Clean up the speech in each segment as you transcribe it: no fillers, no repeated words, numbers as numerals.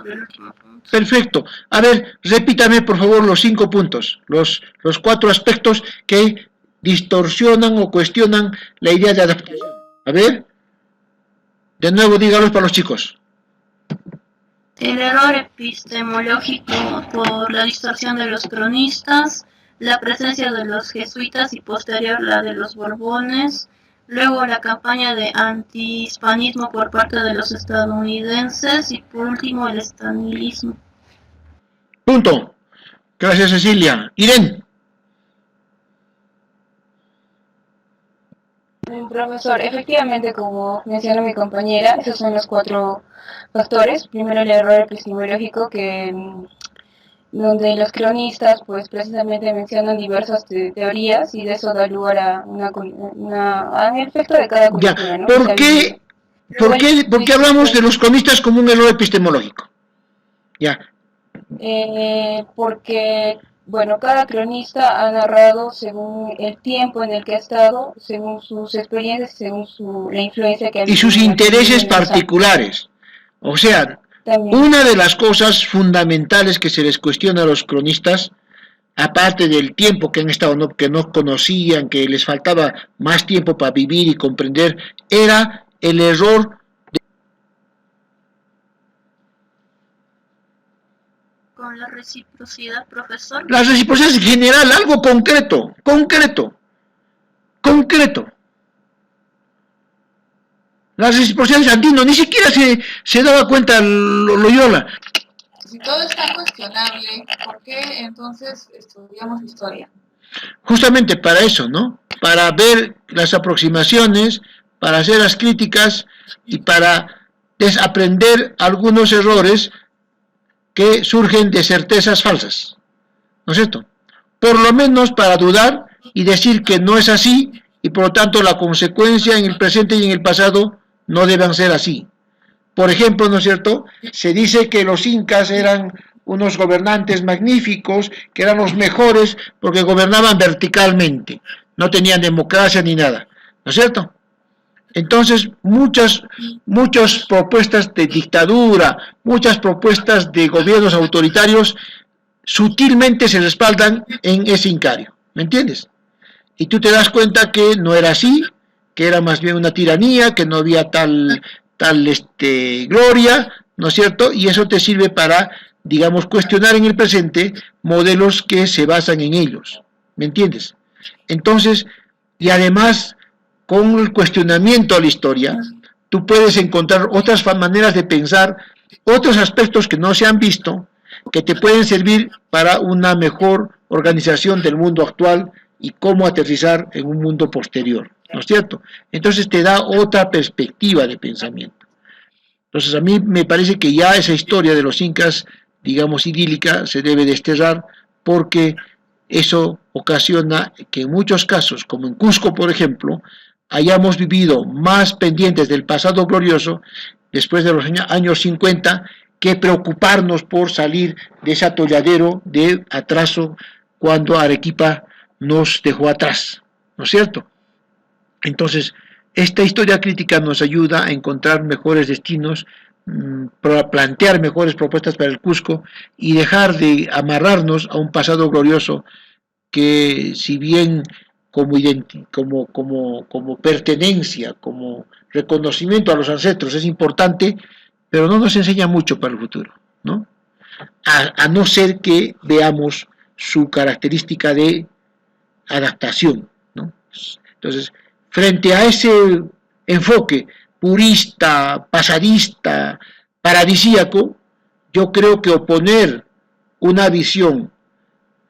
sobre el último punto. Perfecto. A ver, repítame por favor los 5 puntos, los 4 aspectos que distorsionan o cuestionan la idea de adaptación. A ver, de nuevo dígalos para los chicos. El error epistemológico por la distorsión de los cronistas, la presencia de los jesuitas y posterior la de los borbones, luego la campaña de antihispanismo por parte de los estadounidenses y por último el estanilismo. Punto. Gracias, Cecilia. Irene. Profesor, efectivamente, como mencionó mi compañera, esos son los 4 factores. Primero, el error epistemológico, donde los cronistas pues precisamente mencionan diversas teorías y de eso da lugar a al efecto de cada cultura, ¿no? ¿Por qué hablamos de los cronistas como un error epistemológico? Ya. Porque, bueno, cada cronista ha narrado según el tiempo en el que ha estado, según sus experiencias, según la influencia que ha y sus intereses particulares. O sea, también, una de las cosas fundamentales que se les cuestiona a los cronistas, aparte del tiempo que han estado, que no conocían, que les faltaba más tiempo para vivir y comprender, era el error con la reciprocidad, profesor. La reciprocidad es general, algo concreto. La reciprocidad es andino, ni siquiera se daba cuenta Loyola. Si todo está cuestionable, ¿por qué entonces estudiamos historia? Justamente para eso, ¿no? Para ver las aproximaciones, para hacer las críticas y para desaprender algunos errores que surgen de certezas falsas, ¿no es cierto? Por lo menos para dudar y decir que no es así y por lo tanto la consecuencia en el presente y en el pasado no deben ser así. Por ejemplo, ¿no es cierto? Se dice que los incas eran unos gobernantes magníficos, que eran los mejores porque gobernaban verticalmente, no tenían democracia ni nada, ¿no es cierto? Entonces, muchas propuestas de dictadura, muchas propuestas de gobiernos autoritarios, sutilmente se respaldan en ese incario, ¿me entiendes? Y tú te das cuenta que no era así, que era más bien una tiranía, que no había tal gloria, ¿no es cierto? Y eso te sirve para, digamos, cuestionar en el presente modelos que se basan en ellos, ¿me entiendes? Entonces, y además, con el cuestionamiento a la historia, tú puedes encontrar otras maneras de pensar, otros aspectos que no se han visto, que te pueden servir para una mejor organización del mundo actual y cómo aterrizar en un mundo posterior, ¿no es cierto? Entonces te da otra perspectiva de pensamiento. Entonces a mí me parece que ya esa historia de los incas, digamos idílica, se debe desterrar porque eso ocasiona que en muchos casos, como en Cusco por ejemplo, hayamos vivido más pendientes del pasado glorioso después de los años 50 que preocuparnos por salir de ese atolladero de atraso cuando Arequipa nos dejó atrás, ¿no es cierto? Entonces, esta historia crítica nos ayuda a encontrar mejores destinos, para plantear mejores propuestas para el Cusco y dejar de amarrarnos a un pasado glorioso que, si bien como pertenencia, como reconocimiento a los ancestros es importante, pero no nos enseña mucho para el futuro, ¿no? A no ser que veamos su característica de adaptación, ¿no? Entonces, frente a ese enfoque purista, pasadista, paradisíaco, yo creo que oponer una visión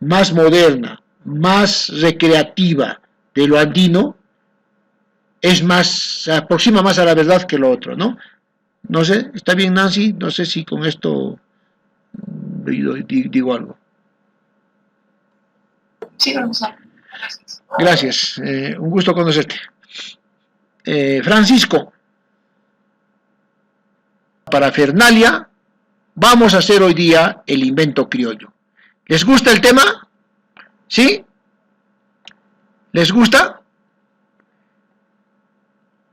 más moderna, más recreativa de lo andino, se aproxima más a la verdad que lo otro, ¿no? No sé, ¿está bien, Nancy? No sé si con esto digo algo. Sí, profesor. Gracias, un gusto conocerte. Francisco, para Fernalia, vamos a hacer hoy día el invento criollo. ¿Les gusta el tema? ¿Sí? ¿Les gusta?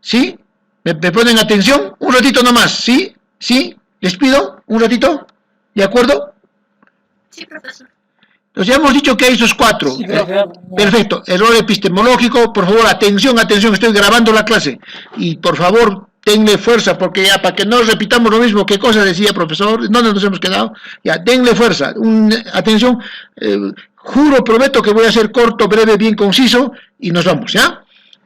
¿Sí? ¿Me ponen atención? Un ratito nomás, ¿sí? ¿Sí? ¿Les pido? ¿Un ratito? ¿De acuerdo? Sí, profesor. Entonces ya hemos dicho que hay esos 4. Sí, profesor. Perfecto. Error epistemológico. Por favor, atención, atención. Estoy grabando la clase. Y por favor, denle fuerza, porque ya para que no repitamos lo mismo. ¿Qué cosa decía, profesor? ¿Dónde nos hemos quedado? Ya, denle fuerza. Atención. Juro, prometo que voy a ser corto, breve, bien conciso. Y nos vamos, ¿ya?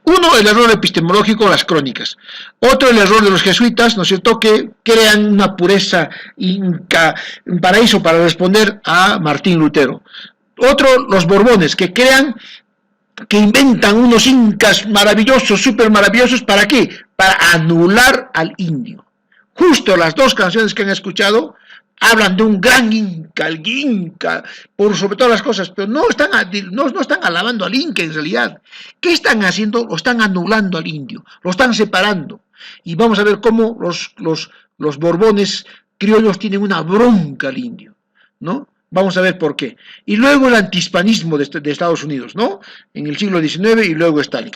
Uno, el error epistemológico, las crónicas. Otro, el error de los jesuitas, ¿no es cierto?, que crean una pureza inca, un paraíso para responder a Martín Lutero. Otro, los borbones, que inventan unos incas maravillosos, súper maravillosos, ¿para qué? Para anular al indio. Justo las 2 canciones que han escuchado hablan de un gran inca, el inca, por sobre todas las cosas, pero no están alabando al inca en realidad. ¿Qué están haciendo? Lo están anulando al indio, lo están separando. Y vamos a ver cómo los borbones criollos tienen una bronca al indio, ¿no? Vamos a ver por qué. Y luego el antihispanismo de Estados Unidos, ¿no? En el siglo XIX y luego Stalin.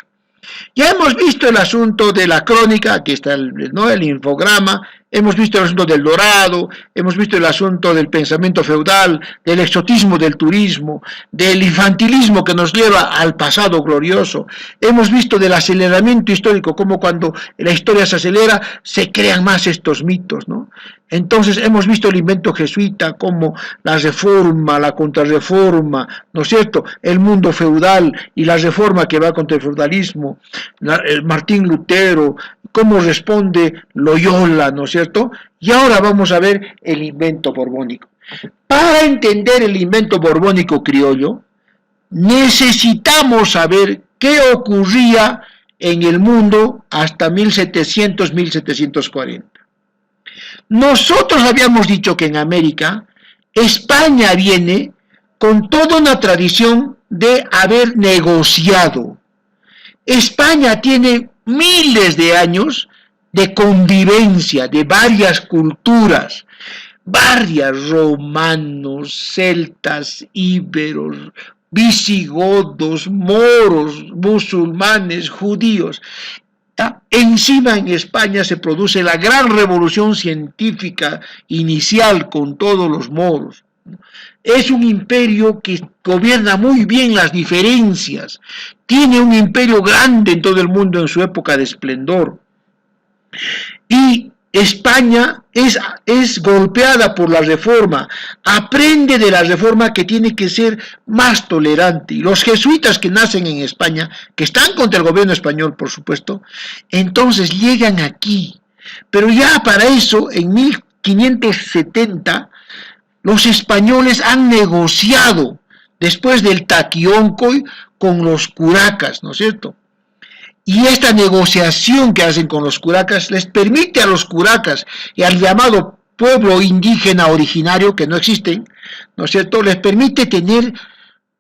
Ya hemos visto el asunto de la crónica, aquí está el infograma, hemos visto el asunto del dorado, hemos visto el asunto del pensamiento feudal, del exotismo del turismo, del infantilismo que nos lleva al pasado glorioso, hemos visto del aceleramiento histórico, como cuando la historia se acelera, se crean más estos mitos, ¿no? Entonces hemos visto el invento jesuita, como la reforma, la contrarreforma, ¿no es cierto?, el mundo feudal y la reforma que va contra el feudalismo, Martín Lutero, cómo responde Loyola, ¿no es cierto? Y ahora vamos a ver el invento borbónico. Para entender el invento borbónico criollo, necesitamos saber qué ocurría en el mundo hasta 1700-1740. Nosotros habíamos dicho que en América, España viene con toda una tradición de haber negociado. España tiene miles de años de convivencia de varias culturas, varias, romanos, celtas, íberos, visigodos, moros, musulmanes, judíos. Encima en España se produce la gran revolución científica inicial con todos los moros. Es un imperio que gobierna muy bien las diferencias, tiene un imperio grande en todo el mundo en su época de esplendor. Y España es golpeada por la reforma, aprende de la reforma que tiene que ser más tolerante. Y los jesuitas que nacen en España, que están contra el gobierno español, por supuesto, entonces llegan aquí. Pero ya para eso, en 1570, los españoles han negociado, después del Taquioncoy, con los curacas, ¿no es cierto? Y esta negociación que hacen con los curacas les permite a los curacas y al llamado pueblo indígena originario, que no existen, ¿no es cierto?, les permite tener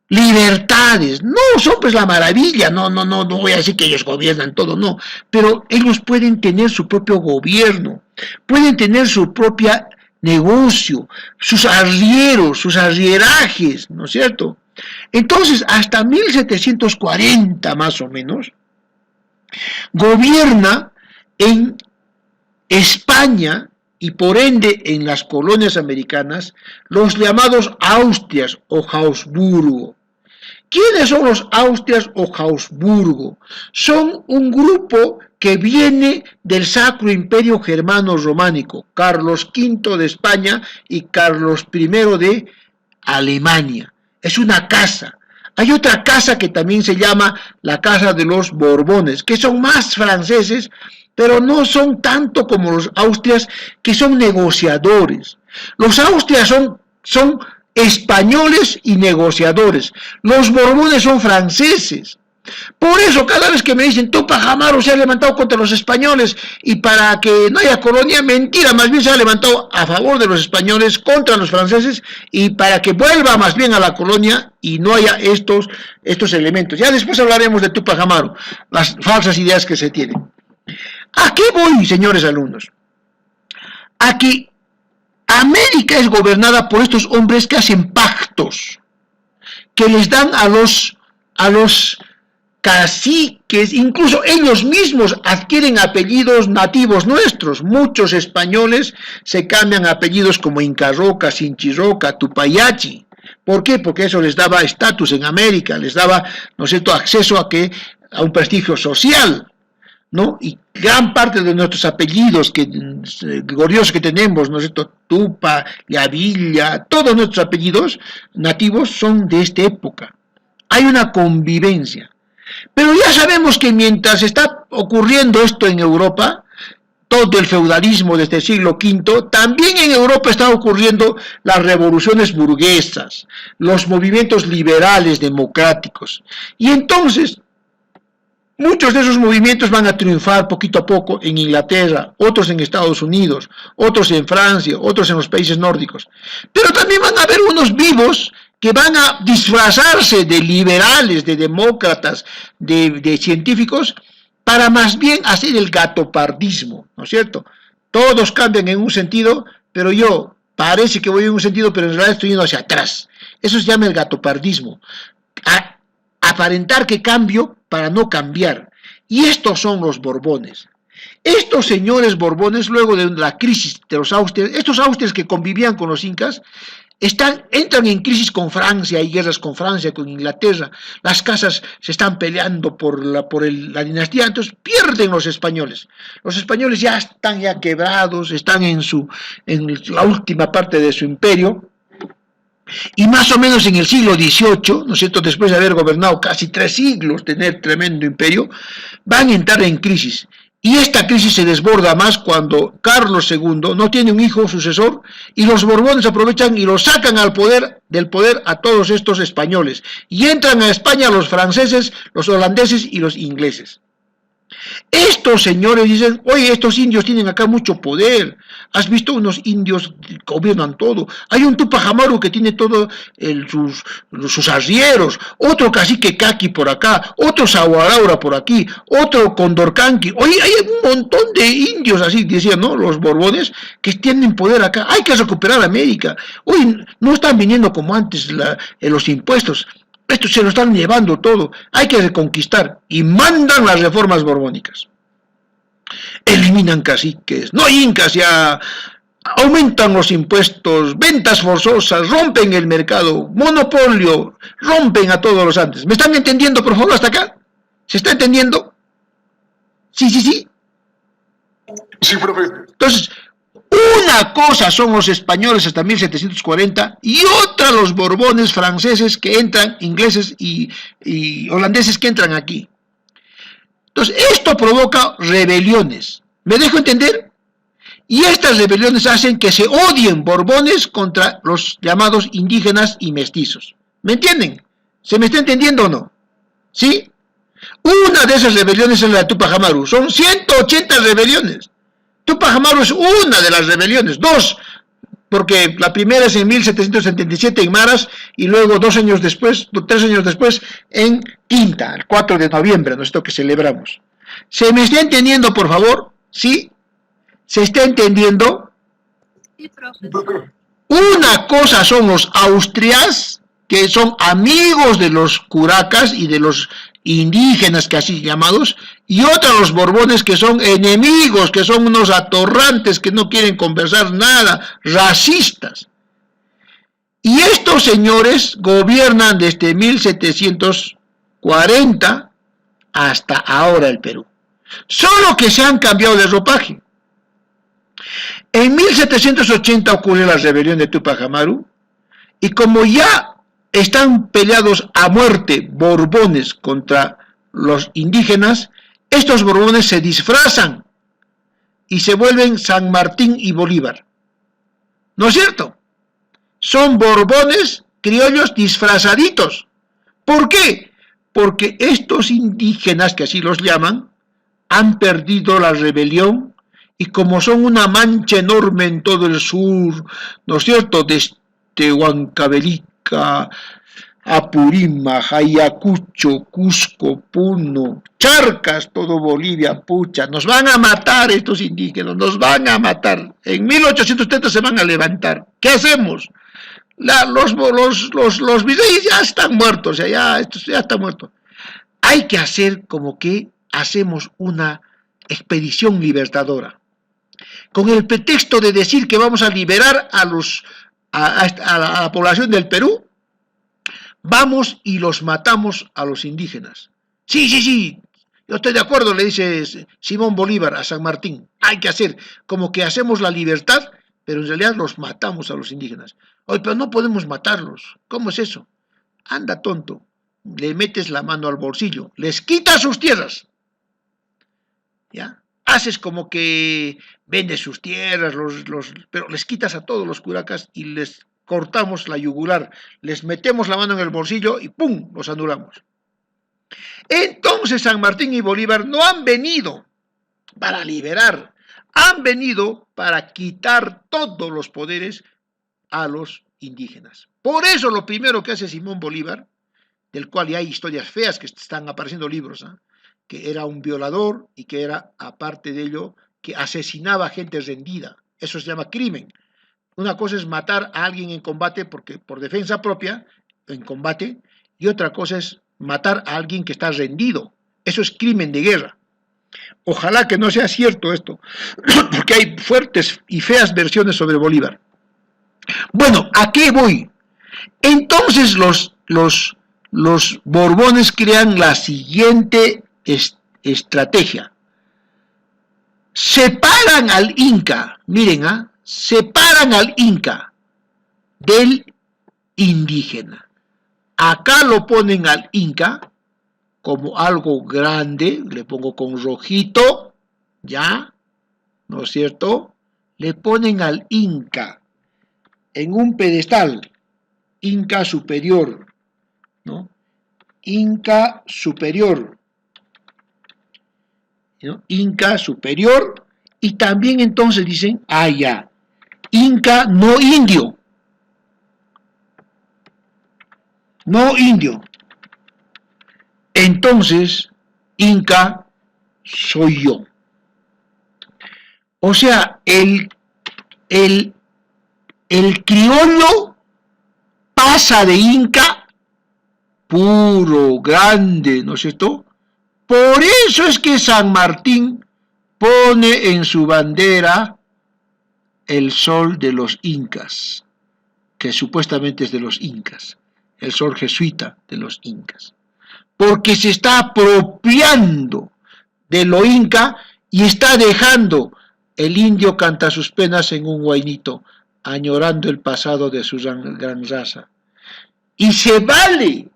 libertades. No son pues la maravilla, no voy a decir que ellos gobiernan todo, no, pero ellos pueden tener su propio gobierno, pueden tener su propia negocio, sus arrieros, sus arrierajes, ¿no es cierto? Entonces, hasta 1740 más o menos, gobierna en España y por ende en las colonias americanas los llamados Austrias o Habsburgo. ¿Quiénes son los Austrias o Habsburgo? Son un grupo que viene del Sacro Imperio Germano Románico, Carlos V de España y Carlos I de Alemania. Es una casa. Hay otra casa que también se llama la Casa de los Borbones, que son más franceses, pero no son tanto como los Austrias, que son negociadores. Los Austrias son españoles y negociadores. Los Borbones son franceses. Por eso cada vez que me dicen Túpac Amaru se ha levantado contra los españoles y para que no haya colonia, mentira, más bien se ha levantado a favor de los españoles contra los franceses y para que vuelva más bien a la colonia y no haya estos elementos. Ya después hablaremos de Túpac Amaru, las falsas ideas que se tienen. ¿A qué voy, señores alumnos? A que América es gobernada por estos hombres que hacen pactos, que les dan a los caciques, incluso ellos mismos adquieren apellidos nativos nuestros. Muchos españoles se cambian apellidos como Inca Roca, Sinchirroca, Tupayachi. ¿Por qué? Porque eso les daba estatus en América, les daba, ¿no es cierto?, acceso a un prestigio social, ¿no? Y gran parte de nuestros apellidos gloriosos que tenemos, ¿no es cierto?, Tupa, Yavilla, todos nuestros apellidos nativos son de esta época. Hay una convivencia. Pero ya sabemos que mientras está ocurriendo esto en Europa, todo el feudalismo desde el siglo V, también en Europa están ocurriendo las revoluciones burguesas, los movimientos liberales democráticos. Y entonces, muchos de esos movimientos van a triunfar poquito a poco en Inglaterra, otros en Estados Unidos, otros en Francia, otros en los países nórdicos. Pero también van a haber unos vivos que van a disfrazarse de liberales, de demócratas, de científicos, para más bien hacer el gatopardismo, ¿no es cierto? Todos cambian en un sentido, pero yo parece que voy en un sentido, pero en realidad estoy yendo hacia atrás. Eso se llama el gatopardismo. Aparentar que cambio para no cambiar. Y estos son los Borbones. Estos señores Borbones, luego de la crisis de los Austrias, estos Austrias que convivían con los incas, entran en crisis con Francia, hay guerras con Francia, con Inglaterra, las casas se están peleando por la dinastía, entonces pierden los españoles. Los españoles ya están quebrados, están en la última parte de su imperio, y más o menos en el siglo XVIII, ¿no es cierto?, después de haber gobernado casi 3 siglos, tener tremendo imperio, van a entrar en crisis. Y esta crisis se desborda más cuando Carlos II no tiene un hijo sucesor y los Borbones aprovechan y los sacan del poder a todos estos españoles. Y entran a España los franceses, los holandeses y los ingleses. Estos señores dicen, oye, estos indios tienen acá mucho poder. ¿Has visto unos indios que gobiernan todo? Hay un Tupac Amaru que tiene todo sus arrieros, otro cacique Caqui por acá, otro Sahuaraura por aquí, otro Condorcanqui. Oye, hay un montón de indios, así decían, ¿no?, los Borbones, que tienen poder acá. Hay que recuperar América. Hoy no están viniendo como antes los impuestos. Esto se lo están llevando todo, hay que reconquistar, y mandan las reformas borbónicas. Eliminan caciques, no hay incas, ya aumentan los impuestos, ventas forzosas, rompen el mercado, monopolio, rompen a todos los antes. ¿Me están entendiendo, por favor, hasta acá? ¿Se está entendiendo? Sí. Sí, profe. Entonces, una cosa son los españoles hasta 1740 y otra los Borbones franceses que entran, ingleses y holandeses que entran aquí. Entonces, esto provoca rebeliones. ¿Me dejo entender? Y estas rebeliones hacen que se odien Borbones contra los llamados indígenas y mestizos. ¿Me entienden? ¿Se me está entendiendo o no? ¿Sí? Una de esas rebeliones es la de Tupac Amaru. Son 180 rebeliones. Tupac Amaru es una de las rebeliones, 2, porque la primera es en 1777 en Maras y luego 3 años después en Quinta, el 4 de noviembre, ¿no es esto que celebramos? ¿Se me está entendiendo, por favor? ¿Sí? ¿Se está entendiendo? Sí, profesor. Una cosa son los austrias, que son amigos de los curacas y de los indígenas, que así llamados, y otra los Borbones, que son enemigos, que son unos atorrantes, que no quieren conversar nada, racistas. Y estos señores gobiernan desde 1740 hasta ahora el Perú. Solo que se han cambiado de ropaje. En 1780 ocurrió la rebelión de Tupac Amaru, y como ya están peleados a muerte Borbones contra los indígenas, estos Borbones se disfrazan y se vuelven San Martín y Bolívar. ¿No es cierto? Son Borbones criollos disfrazaditos. ¿Por qué? Porque estos indígenas, que así los llaman, han perdido la rebelión y como son una mancha enorme en todo el sur, ¿no es cierto?, desde Huancavelica, Apurímac, Ayacucho, Cusco, Puno, Charcas, todo Bolivia, pucha, nos van a matar estos indígenas, nos van a matar. En 1830 se van a levantar. ¿Qué hacemos? Los virreyes ya están muertos, esto ya está muerto. hay que hacer como que hacemos una expedición libertadora, con el pretexto de decir que vamos a liberar a la población del Perú, vamos y los matamos a los indígenas. Sí, yo estoy de acuerdo, le dice Simón Bolívar a San Martín, hay que hacer como que hacemos la libertad, pero en realidad los matamos a los indígenas. Oye, pero no podemos matarlos, ¿cómo es eso? Anda tonto, le metes la mano al bolsillo, les quitas sus tierras, ¿ya? Haces como que vendes sus tierras, pero les quitas a todos los curacas y les cortamos la yugular, les metemos la mano en el bolsillo y ¡pum!, los anulamos. Entonces San Martín y Bolívar no han venido para liberar, han venido para quitar todos los poderes a los indígenas. Por eso lo primero que hace Simón Bolívar, del cual ya hay historias feas que están apareciendo libros, ¿eh?, que era un violador y que era, aparte de ello, que asesinaba a gente rendida. Eso se llama crimen. Una cosa es matar a alguien en combate porque por defensa propia, en combate, y otra cosa es matar a alguien que está rendido. Eso es crimen de guerra. Ojalá que no sea cierto esto, porque hay fuertes y feas versiones sobre Bolívar. Bueno, ¿a qué voy? Entonces los Borbones crean la siguiente estrategia. Separan al Inca, miren, separan al Inca del indígena. Acá lo ponen al Inca como algo grande, le pongo con rojito, ¿ya? ¿No es cierto? Le ponen al Inca en un pedestal, Inca superior, ¿no? Inca superior, ¿no? Inca superior, y también entonces dicen, ya, Inca no indio, no indio. Entonces, Inca soy yo. O sea, el criollo pasa de Inca puro, grande, ¿no es cierto? Por eso es que San Martín pone en su bandera el sol de los incas, que supuestamente es de los incas, el sol jesuita de los incas, porque se está apropiando de lo inca y está dejando el indio canta sus penas en un huaynito, añorando el pasado de su gran raza. Y se vale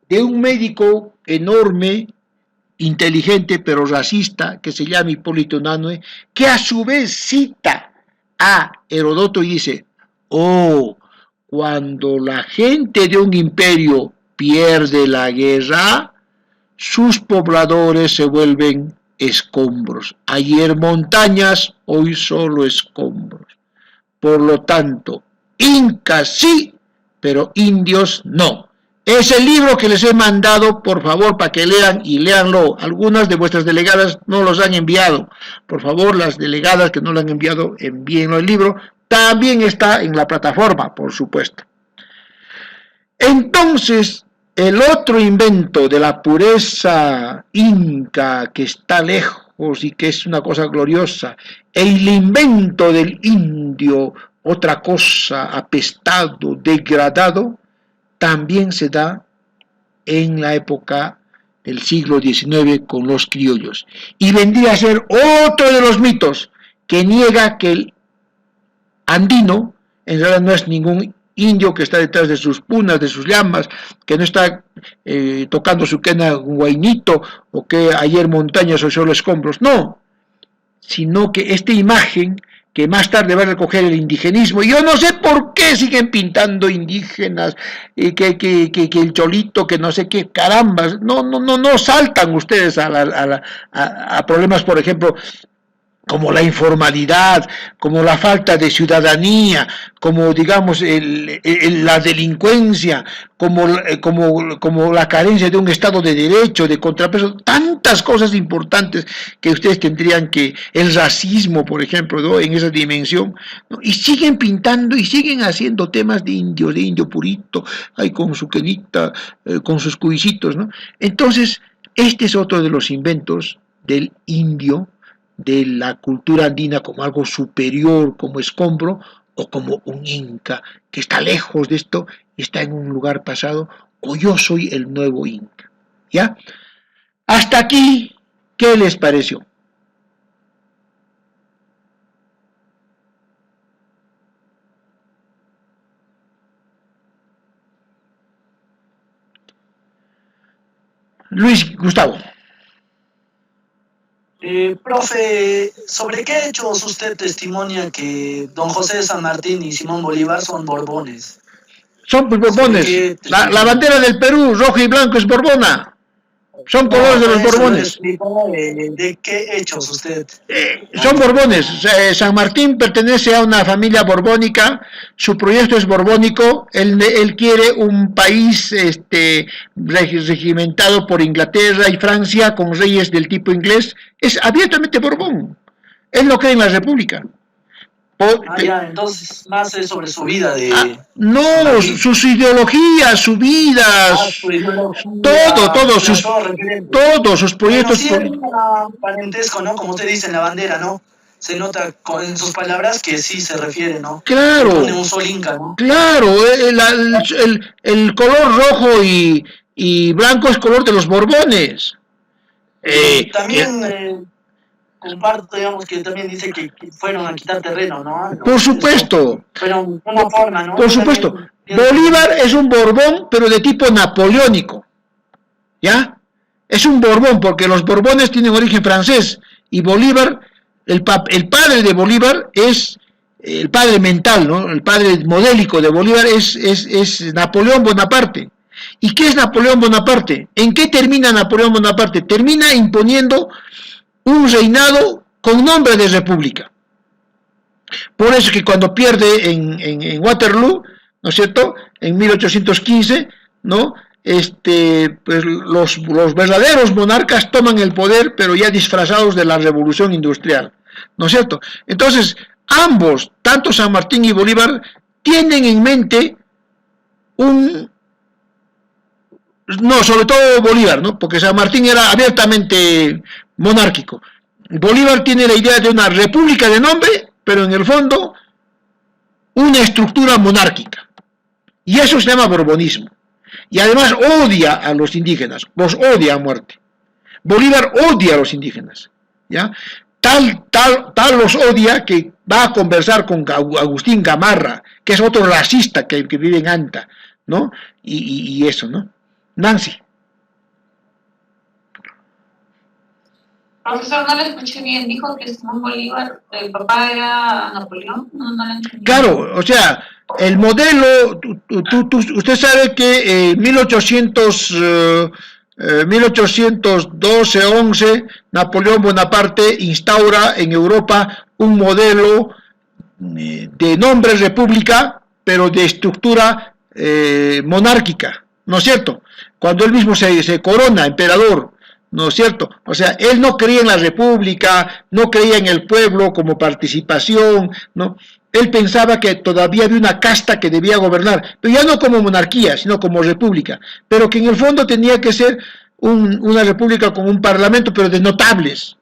de un médico enorme, inteligente pero racista, que se llama Hipólito Unanue, que a su vez cita a Heródoto y dice, cuando la gente de un imperio pierde la guerra, sus pobladores se vuelven escombros. Ayer montañas, hoy solo escombros. Por lo tanto, incas sí, pero indios no. Es el libro que les he mandado, por favor, para que lean y léanlo. Algunas de vuestras delegadas no los han enviado. Por favor, las delegadas que no lo han enviado, envíenlo el libro. También está en la plataforma, por supuesto. Entonces, el otro invento de la pureza inca, que está lejos y que es una cosa gloriosa, el invento del indio, otra cosa, apestado, degradado, también se da en la época del siglo XIX con los criollos. Y vendría a ser otro de los mitos que niega que el andino en realidad no es ningún indio que está detrás de sus punas, de sus llamas, que no está tocando su quena un guainito, o que ayer montañas o solo escombros, no, sino que esta imagen que más tarde va a recoger el indigenismo, y yo no sé por qué siguen pintando indígenas, que el cholito, que no sé qué, carambas, no saltan ustedes a problemas, por ejemplo, como la informalidad, como la falta de ciudadanía, como digamos la delincuencia, como la carencia de un Estado de Derecho, de contrapeso, tantas cosas importantes que ustedes tendrían que, el racismo, por ejemplo, ¿no?, en esa dimensión, ¿no? Y siguen pintando y siguen haciendo temas de indio purito, ahí con su quenita, con sus cuisitos, ¿no? Entonces, Este es otro de los inventos del indio, de la cultura andina como algo superior, como escombro, o como un inca que está lejos de esto y está en un lugar pasado, o yo soy el nuevo inca. ¿Ya? Hasta aquí, ¿qué les pareció? Luis Gustavo. Profe, ¿sobre qué hechos usted testimonia que don José de San Martín y Simón Bolívar son borbones? Son borbones. La bandera del Perú, rojo y blanco, es borbona. Son colores de los borbones. ¿De qué hechos usted? Son borbones. San Martín pertenece a una familia borbónica. Su proyecto es borbónico. Él quiere un país regimentado por Inglaterra y Francia con reyes del tipo inglés. Es abiertamente borbón. Él no cree en la república. Entonces más es sobre su vida no, sus ideologías, su vida, todos sus proyectos. Sí, hay un parentesco, ¿no? Como usted dice en la bandera, ¿no? Se nota en sus palabras que sí se refiere, ¿no? Claro. Pone un sol inca, ¿no? Claro, el color rojo y blanco es color de los borbones. También comparto, digamos, que también dice que fueron a quitar terreno, ¿no? Por supuesto. Fueron una forma, ¿no? Por supuesto. Bolívar es un borbón, pero de tipo napoleónico. ¿Ya? Es un borbón, porque los borbones tienen origen francés. Y Bolívar, el padre de Bolívar es el padre mental, ¿no? El padre modélico de Bolívar es Napoleón Bonaparte. ¿Y qué es Napoleón Bonaparte? ¿En qué termina Napoleón Bonaparte? Termina imponiendo un reinado con nombre de república. Por eso que cuando pierde en Waterloo, ¿no es cierto?, en 1815, ¿no?, pues los verdaderos monarcas toman el poder, pero ya disfrazados de la revolución industrial, ¿no es cierto? Entonces, ambos, tanto San Martín y Bolívar, tienen en mente sobre todo Bolívar, ¿no?, porque San Martín era abiertamente monárquico. Bolívar tiene la idea de una república de nombre, pero en el fondo una estructura monárquica. Y eso se llama borbonismo. Y además odia a los indígenas, los odia a muerte. Bolívar odia a los indígenas, ¿ya? Tal los odia que va a conversar con Agustín Gamarra, que es otro racista que vive en Anta, ¿no? Y eso, ¿no? Nancy. Profesor, no le escuché bien, dijo que Simón Bolívar, el papá era Napoleón, no le entendí. Claro, o sea, el modelo, usted sabe que en 1812-11, Napoleón Bonaparte instaura en Europa un modelo de nombre república, pero de estructura monárquica, ¿no es cierto? Cuando él mismo se corona emperador, ¿no es cierto? O sea, él no creía en la república, no creía en el pueblo como participación, ¿no? Él pensaba que todavía había una casta que debía gobernar, pero ya no como monarquía, sino como república, pero que en el fondo tenía que ser una república con un parlamento, pero de notables,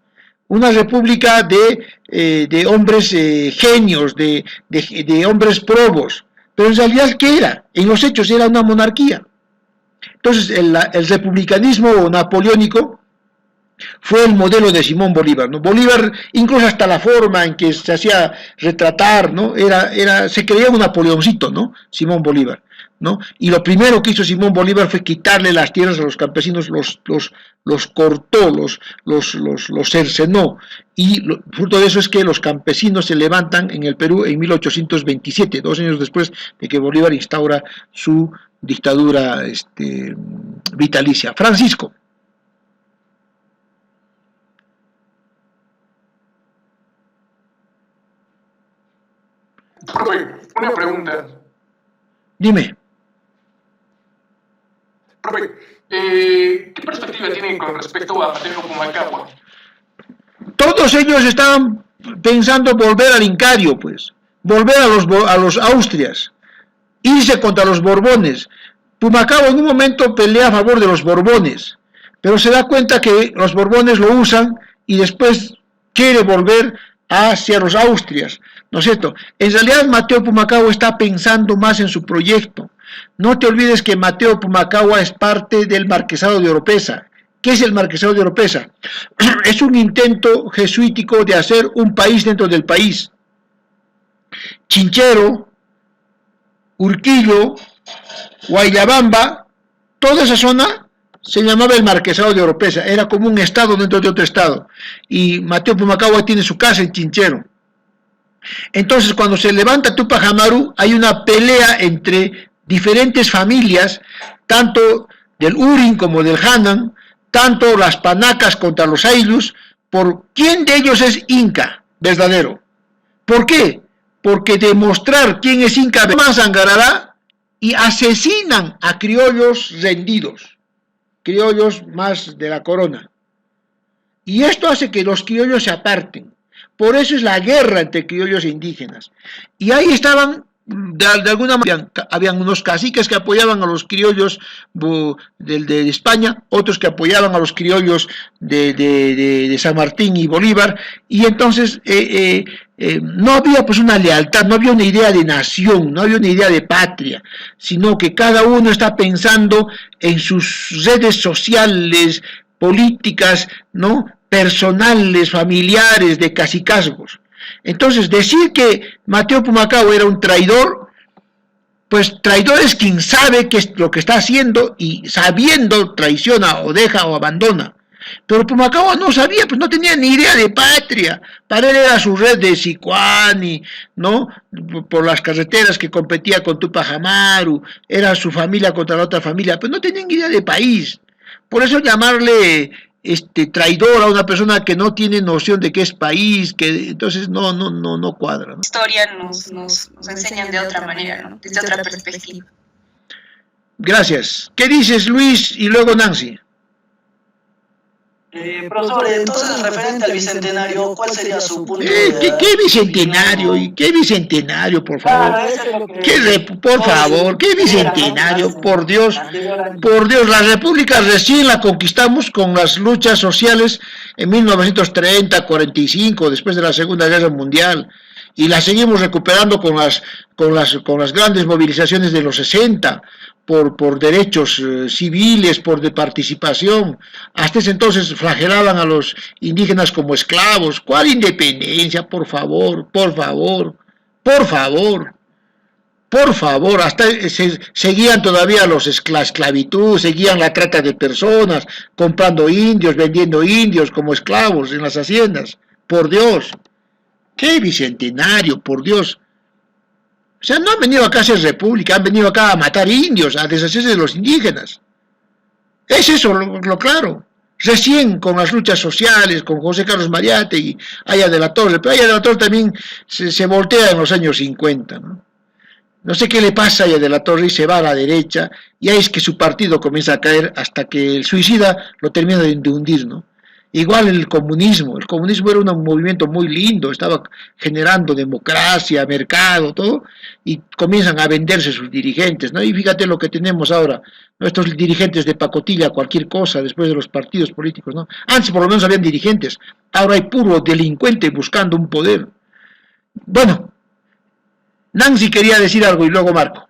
una república de hombres genios, de hombres probos, pero en realidad, ¿qué era? En los hechos era una monarquía. Entonces, el republicanismo napoleónico fue el modelo de Simón Bolívar, ¿no? Bolívar, incluso hasta la forma en que se hacía retratar, ¿no? Se creía un Napoleoncito, ¿no? Simón Bolívar, ¿no? Y lo primero que hizo Simón Bolívar fue quitarle las tierras a los campesinos, los cortó, los cercenó, y fruto de eso es que los campesinos se levantan en el Perú en 1827, 2 años después de que Bolívar instaura su dictadura vitalicia. Francisco. Profe, una pregunta. Dime. Profe, ¿qué perspectiva tienen con respecto a Mateo Pumacahua? Todos ellos estaban pensando volver al Incario, pues, volver a los Austrias, irse contra los Borbones. Pumacahua en un momento pelea a favor de los Borbones, pero se da cuenta que los Borbones lo usan y después quiere volver hacia los Austrias, ¿no es cierto? En realidad Mateo Pumacahua está pensando más en su proyecto. No te olvides que Mateo Pumacahua es parte del Marquesado de Oropesa. ¿Qué es el Marquesado de Oropesa? Es un intento jesuítico de hacer un país dentro del país. Chinchero, Urquillo, Guayabamba, toda esa zona se llamaba el Marquesado de Oropesa, era como un estado dentro de otro estado, y Mateo Pumacahua tiene su casa en Chinchero. Entonces, cuando se levanta Tupac Amaru, hay una pelea entre diferentes familias, tanto del Urin como del Hanan, tanto las Panacas contra los Aylus, por quién de ellos es Inca verdadero. ¿Por qué? Porque demostrar quién es Inca más Angarará y asesinan a criollos rendidos, criollos más de la corona. Y esto hace que los criollos se aparten. Por eso es la guerra entre criollos e indígenas. Y ahí estaban, de alguna manera, habían unos caciques que apoyaban a los criollos de España, otros que apoyaban a los criollos de San Martín y Bolívar, y entonces no había pues una lealtad, no había una idea de nación, no había una idea de patria, sino que cada uno está pensando en sus redes sociales, políticas, ¿no?, personales, familiares, de cacicazgos. Entonces, decir que Mateo Pumacahua era un traidor, pues traidor es quien sabe qué es lo que está haciendo y sabiendo traiciona o deja o abandona. Pero Pumacahua no sabía, pues no tenía ni idea de patria. Para él era su red de Sicuani, ¿no?, por las carreteras que competía con Tupac Amaru, era su familia contra la otra familia, pues no tenía ni idea de país. Por eso llamarle traidor a una persona que no tiene noción de qué es país, que entonces no cuadra, ¿no? Historia nos enseñan de otra manera, ¿no?, desde otra perspectiva. Gracias. ¿Qué dices, Luis, y luego Nancy? Profesor, entonces referente al bicentenario, ¿cuál sería su punto de ¿Qué bicentenario? ¿Y qué bicentenario, por favor? Por favor, qué bicentenario, por Dios, la República recién la conquistamos con las luchas sociales en 1930, 45, después de la Segunda Guerra Mundial, y la seguimos recuperando con las grandes movilizaciones de los 60, por derechos civiles, por de participación. Hasta ese entonces flagelaban a los indígenas como esclavos. ¿Cuál independencia? Por favor, hasta seguían todavía la esclavitud, seguían la trata de personas, comprando indios, vendiendo indios como esclavos en las haciendas. Por Dios, qué bicentenario, por Dios. O sea, no han venido acá a hacer república, han venido acá a matar indios, a deshacerse de los indígenas. Es eso lo claro. Recién con las luchas sociales, con José Carlos Mariátegui, Aya de la Torre, pero Aya de la Torre también se voltea en los años 50, ¿no? No sé qué le pasa a Aya de la Torre y se va a la derecha, y ahí es que su partido comienza a caer hasta que el suicida lo termina de hundir, ¿no? Igual el comunismo era un movimiento muy lindo, estaba generando democracia, mercado, todo, y comienzan a venderse sus dirigentes, ¿no? Y fíjate lo que tenemos ahora, nuestros dirigentes de pacotilla, cualquier cosa, después de los partidos políticos, ¿no? Antes por lo menos habían dirigentes, ahora hay puro delincuente buscando un poder. Bueno, Nancy quería decir algo y luego Marco.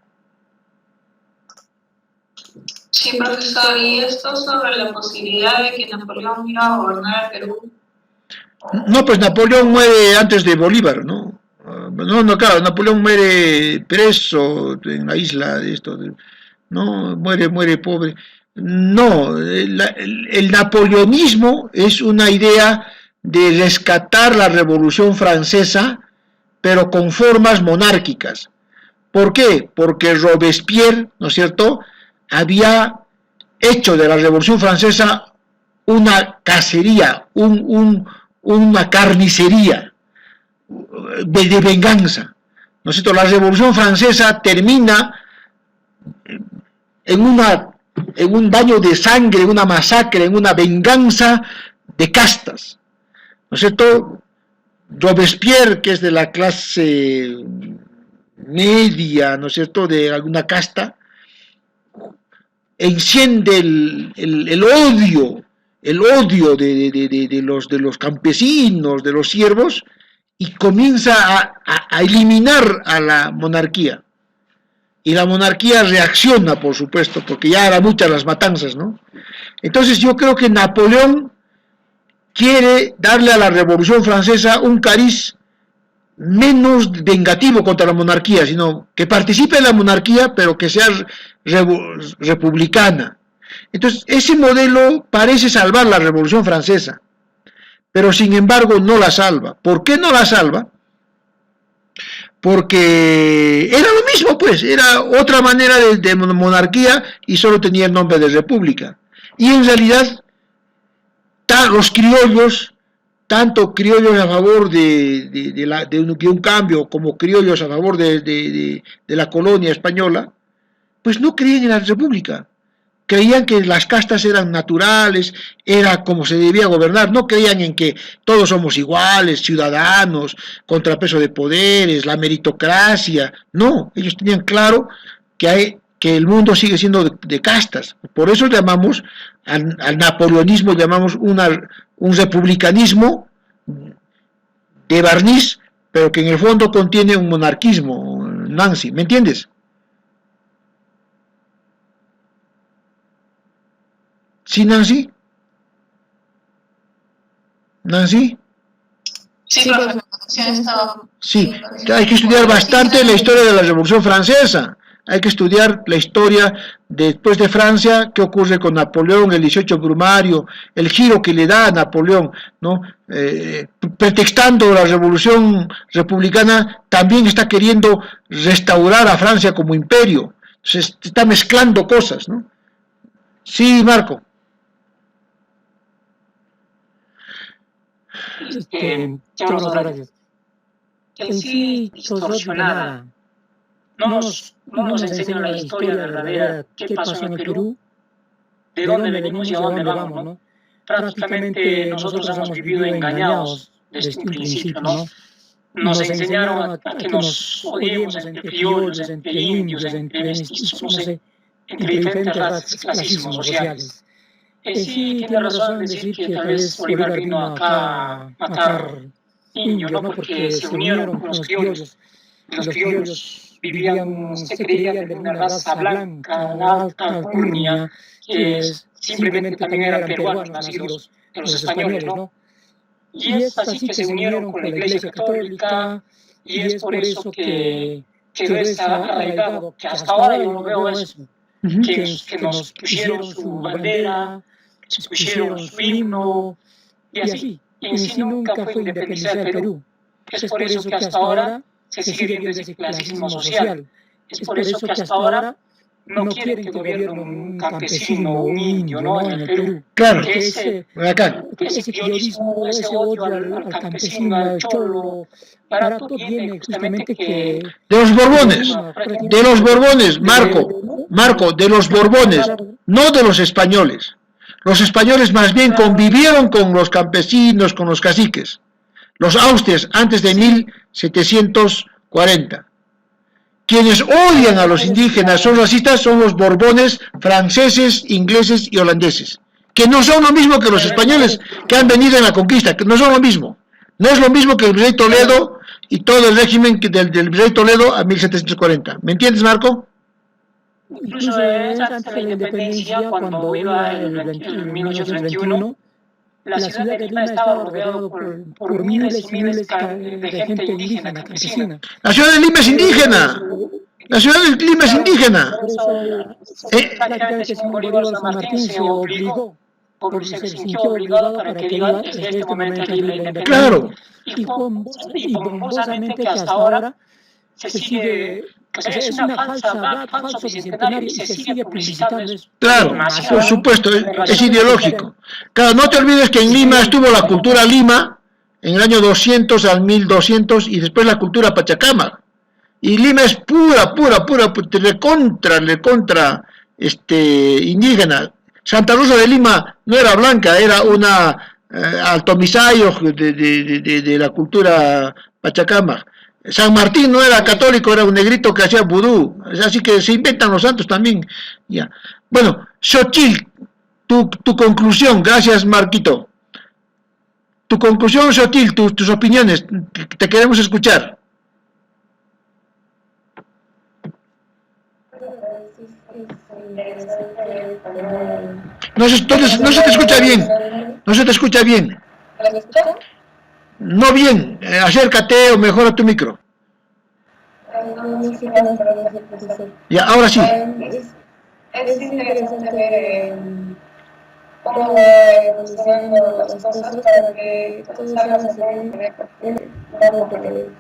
Sí, profesor, y esto sobre la posibilidad de que Napoleón iba a gobernar el Perú. No, pues Napoleón muere antes de Bolívar, ¿no? Claro, Napoleón muere preso en la isla de esto, no, muere pobre. No, el napoleonismo es una idea de rescatar la Revolución Francesa, pero con formas monárquicas. ¿Por qué? Porque Robespierre, ¿no es cierto?, había hecho de la Revolución Francesa una cacería, una carnicería de venganza, ¿no es cierto? La Revolución Francesa termina en un baño de sangre, en una masacre, en una venganza de castas, ¿no es cierto? Robespierre, que es de la clase media, ¿no es cierto?, de alguna casta, enciende el odio el odio de los campesinos, de los siervos, y comienza a eliminar a la monarquía. Y la monarquía reacciona, por supuesto, porque ya eran muchas las matanzas, ¿no? Entonces yo creo que Napoleón quiere darle a la Revolución Francesa un cariz menos vengativo contra la monarquía, sino que participe en la monarquía, pero que sea republicana. Entonces, ese modelo parece salvar la Revolución Francesa, pero sin embargo no la salva. ¿Por qué no la salva? Porque era lo mismo, pues, era otra manera de monarquía y solo tenía el nombre de república. Y en realidad, los criollos, tanto criollos a favor de un cambio como criollos a favor de la colonia española, pues no creían en la república. Creían que las castas eran naturales, era como se debía gobernar, no creían en que todos somos iguales, ciudadanos, contrapeso de poderes, la meritocracia, no, ellos tenían claro que el mundo sigue siendo de castas, por eso llamamos al napoleonismo, llamamos un republicanismo de barniz, pero que en el fondo contiene un monarquismo, Nancy, ¿me entiendes? ¿Sí, Nancy? ¿Nancy? Sí, profe, sí, estaba... Sí, hay que estudiar bastante la historia de la Revolución Francesa. Hay que estudiar la historia después de Francia, qué ocurre con Napoleón, el 18 Brumario, el giro que le da a Napoleón, ¿no? Pretextando la Revolución Republicana, también está queriendo restaurar a Francia como imperio. Se está mezclando cosas, ¿no? Sí, Marco. Muchas gracias. En sí, distorsionada. No nos enseñan la historia verdadera, qué pasó en el Perú, de dónde venimos y a dónde vamos, ¿no? Prácticamente nosotros hemos vivido engañados desde un principio, ¿no? Nos enseñaron a que nos odiemos entre criollos, entre indios, entre mestizos, no sé, entre diferentes clasismos sociales. Sí, tiene razón en decir que tal vez Bolívar vino acá a matar indios, ¿no? Porque se unieron con los criollos. Los criollos se creían de una raza blanca, alta, alcurnia, que simplemente también eran peruanos nacidos de los españoles, ¿no? Y es así que se unieron con la Iglesia Católica, y es por eso que quedó arraigado, que hasta ahora yo no veo eso, que nos pusieron su bandera, se pusieron su himno, y así. En sí nunca fue independizar el Perú. Es por eso que hasta ahora se sigue viendo ese clasismo social. Es por eso que hasta ahora no quieren que gobierne un campesino o un indio, ¿no? En el Perú. Claro, Ese criollismo, ese odio al campesino, al cholo, barato viene justamente que... De los Borbones, Marco, de los Borbones, no de los españoles. Los españoles más bien convivieron con los campesinos, con los caciques. Los Austrias, antes de 1740. Quienes odian a los indígenas, son racistas, son los Borbones franceses, ingleses y holandeses, que no son lo mismo que los españoles que han venido en la conquista, que no son lo mismo. No es lo mismo que el Virrey Toledo y todo el régimen del Virrey Toledo a 1740. ¿Me entiendes, Marco? Incluso antes de la independencia, cuando iba el 1921, la ciudad de Lima estaba rodeada por miles y miles de gente indígena, campesina. La ciudad de Lima es indígena. La ciudad de Lima es indígena. Prácticamente Simón Bolívar San Martín se obligó, se sintió obligado para que Lima desde este momento libre de independencia. Claro. Y bombosamente que hasta ahora se sigue... es una falso bicentenario y se sigue publicitando eso. Claro, por supuesto, es ideológico. Claro, no te olvides que en Lima estuvo la cultura Lima en el año 200 al 1200 y después la cultura Pachacama. Y Lima es pura, recontra indígena. Santa Rosa de Lima no era blanca, era una altomisayo de la cultura Pachacama. San Martín no era católico, era un negrito que hacía vudú, así que se inventan los santos también. Ya. Bueno, Xochitl tu conclusión. Gracias, Marquito. Tu conclusión, Sotil, tus opiniones. Te queremos escuchar. No se te escucha bien. No se te escucha bien. No bien. Acércate o mejora tu micro. Ya, ahora sí. Es interesante ver cómo evolucionan las cosas para que todo salga según un porvenir.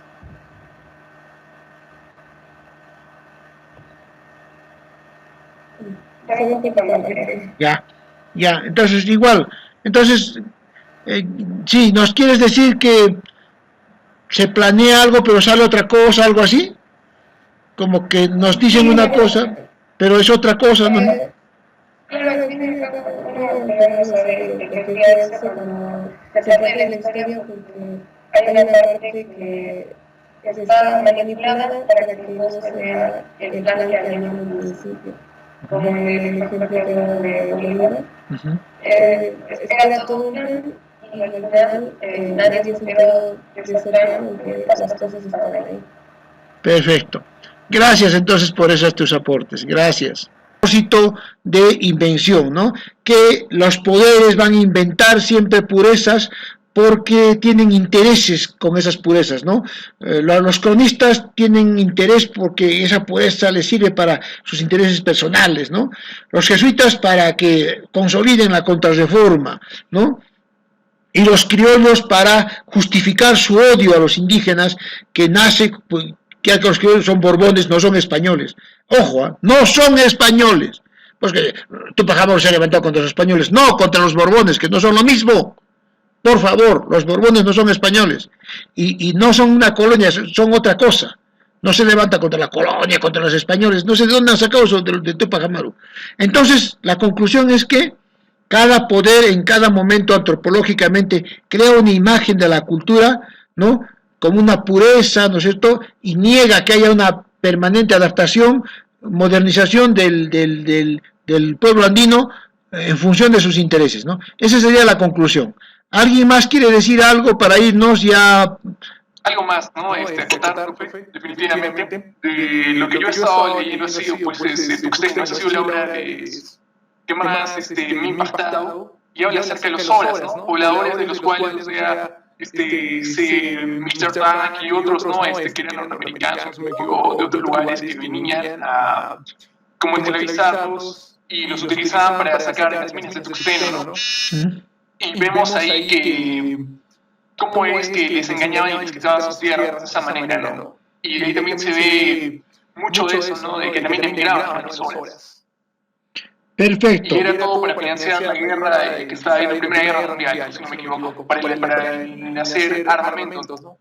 Ya, entonces igual. Entonces, sí, ¿nos quieres decir que se planea algo pero sale otra cosa, algo así? Como que nos dicen una cosa, pero es otra cosa, ¿no? Claro, al fin y al cabo no podemos saber lo que quiere hacer cuando se plantea la historia, porque hay una parte que está manipulada para que no sea el plan que había en un principio, como en el ejemplo que de Bolívar. Era todo un plan y al final nadie se enteró de ese plan, aunque las cosas estaban ahí. Perfecto. Gracias entonces por esos tus aportes. Gracias. Propósito de invención, ¿no? Que los poderes van a inventar siempre purezas porque tienen intereses con esas purezas, ¿no? Los cronistas tienen interés porque esa pureza les sirve para sus intereses personales, ¿no? Los jesuitas para que consoliden la contrarreforma, ¿no? Y los criollos para justificar su odio a los indígenas que nace, que los criollos son borbones, no son españoles. Ojo, no son españoles. Pues que Túpac Amaru se ha levantado contra los españoles, no contra los borbones, que no son lo mismo. Por favor, los borbones no son españoles. Y no son una colonia, son otra cosa. No se levanta contra la colonia, contra los españoles. No sé de dónde han sacado eso de Túpac Amaru. Entonces, la conclusión es que cada poder en cada momento antropológicamente crea una imagen de la cultura, ¿no? Como una pureza, ¿no es cierto? Y niega que haya una permanente adaptación, modernización del pueblo andino en función de sus intereses, ¿no? Esa sería la conclusión. ¿Alguien más quiere decir algo para irnos ya? Algo más, ¿no? Acotar, profe, definitivamente. Lo que yo he estado leyendo ha sido, pues, Tuxtén, ¿no? Esa ha sido la obra que más me ha impactado, y habla acerca de los Horas, ¿no? Pobladores de los cuales, o sea, Mr. Tank y otros, ¿no? Que eran norteamericanos o de otros lugares que venían a como esclavizarlos y los utilizaban para sacar las minas de Tuxteno, ¿no? Y vemos ahí que cómo es que les engañaban y les quitaban sus tierras de esa manera, ¿no? Y ahí también se ve mucho de eso, ¿no? De que también emigraban a las horas. Perfecto. Y era todo para financiar la guerra que estaba en la Primera Guerra Mundial, si no me equivoco, para hacer armamentos, ¿no?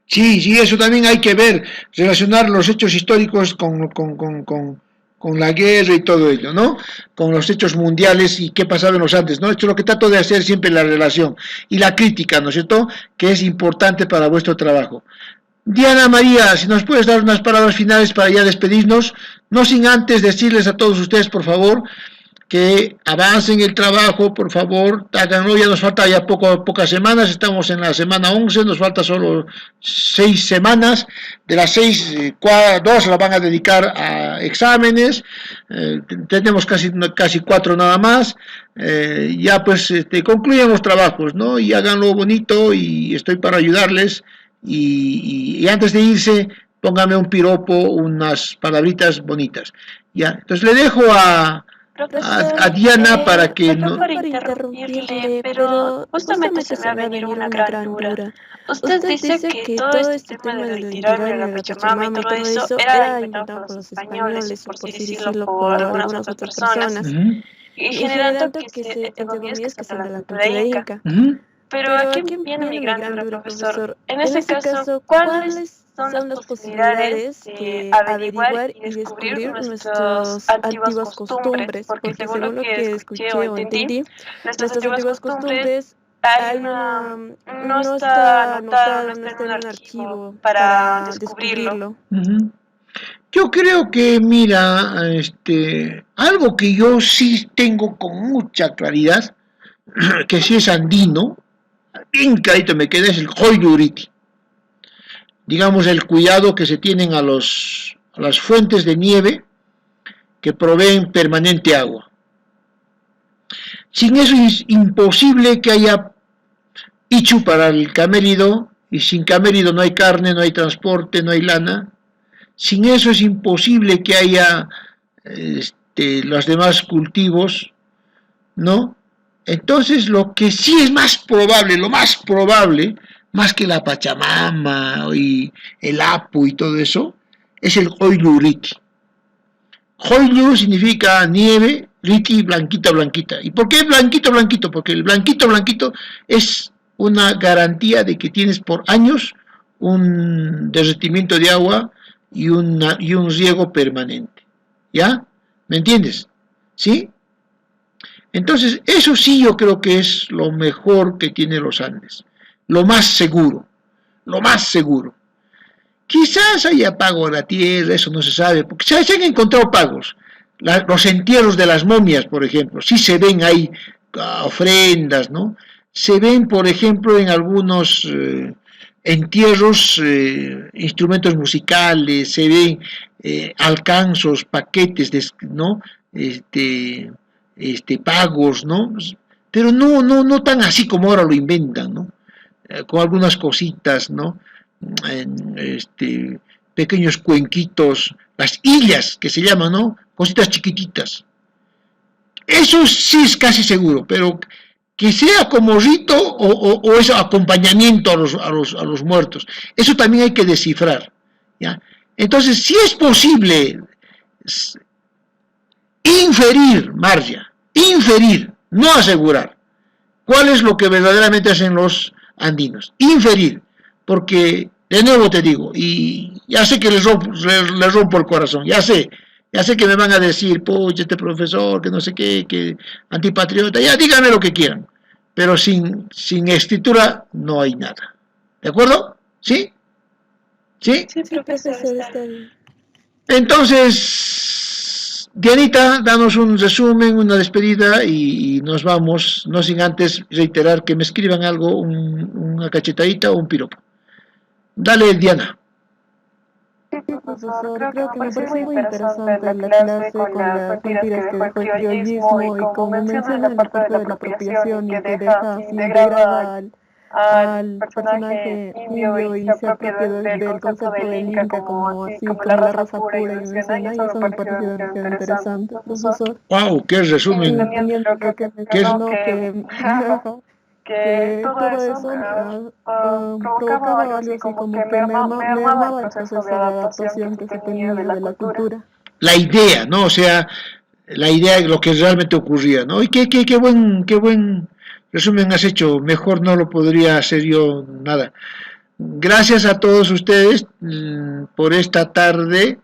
Sí, eso también hay que ver, relacionar los hechos históricos con la guerra y todo ello, ¿no? Con los hechos mundiales y qué pasaba en los antes, ¿no? Esto es lo que trato de hacer siempre, la relación y la crítica, ¿no es cierto?, que es importante para vuestro trabajo. Diana María, si nos puedes dar unas palabras finales para ya despedirnos, no sin antes decirles a todos ustedes, por favor, que avancen el trabajo, por favor, háganlo, ya nos falta ya pocas semanas, estamos en la semana 11, nos falta solo 6 semanas, de las 6, 2 la van a dedicar a exámenes, tenemos casi 4 nada más, ya pues concluyan los trabajos, ¿no? Y háganlo bonito y estoy para ayudarles, y antes de irse, póngame un piropo, unas palabritas bonitas, ya, entonces le dejo a Diana para que no... por interrumpirle, pero justamente se me va a venir una gran duda. Usted dice que todo este tema del Tirol, la Pachamama y todo eso era inventado por los españoles, por así decirlo, por algunas otras personas, y generando que se, entre comillas, que sea de la cultura inca. Pero aquí viene mi gran duda, profesor. En ese caso, ¿cuáles son las posibilidades de averiguar y descubrir nuestras antiguas costumbres? Porque según lo que escuché o entendí, nuestras antiguas costumbres no está anotado, no está en un archivo para descubrirlo. Yo creo que, mira, algo que yo sí tengo con mucha claridad, que sí es andino, bien clarito me queda, es el Hoyluriti. Digamos, el cuidado que se tienen a las fuentes de nieve que proveen permanente agua. Sin eso es imposible que haya ichu para el camérido, y sin camérido no hay carne, no hay transporte, no hay lana. Sin eso es imposible que haya los demás cultivos, ¿no? Entonces lo que sí es más probable, lo más probable, más que la Pachamama y el Apu y todo eso, es el Hoyluriti. Hoylu significa nieve, riti blanquita, blanquita. ¿Y por qué blanquito, blanquito? Porque el blanquito, blanquito es una garantía de que tienes por años un derretimiento de agua y un riego permanente. ¿Ya? ¿Me entiendes? ¿Sí? Entonces, eso sí yo creo que es lo mejor que tiene los Andes. Lo más seguro. Lo más seguro. Quizás haya pago a la tierra, eso no se sabe, porque se han encontrado pagos. Los entierros de las momias, por ejemplo, sí se ven ahí ofrendas, ¿no? Se ven, por ejemplo, en algunos entierros instrumentos musicales, se ven alcanzos, paquetes, ¿no? Pagos, ¿no? Pero no tan así como ahora lo inventan, ¿no? Con algunas cositas, ¿no? Pequeños cuenquitos, las hillas que se llaman, ¿no? Cositas chiquititas. Eso sí es casi seguro, pero que sea como rito o es acompañamiento a los muertos. Eso también hay que descifrar, ¿ya? Entonces, si es posible inferir, Marcia, inferir, no asegurar, cuál es lo que verdaderamente hacen los andinos. Inferir, porque, de nuevo te digo, y ya sé que les rompo el corazón, ya sé que me van a decir, pucha, este profesor, que no sé qué, que antipatriota, ya díganme lo que quieran, pero sin escritura no hay nada. ¿De acuerdo? ¿Sí? ¿Sí? Sí, profesor, está bien. Entonces, Dianita, danos un resumen, una despedida y nos vamos, no sin antes reiterar que me escriban algo, una cachetadita o un piropo. Dale, Diana. Sí, profesor, creo que me parece muy interesante la clase con las mentiras que dejó el criollismo y como menciona la parte de la apropiación y que deja así integrada al personaje indio y se apropia del concepto del Inca como así como la raza pura y menciona, y eso me pareció demasiado interesante, profesor. ¡Wow! ¡Qué resumen! También lo que mencionó que todo eso provocaba algo así como que mermaba el proceso de adaptación que se tenía de la cultura. La idea, ¿no? O sea, la idea de lo que realmente ocurría, ¿no? Y qué buen resumen has hecho, mejor no lo podría hacer yo nada. Gracias a todos ustedes por esta tarde,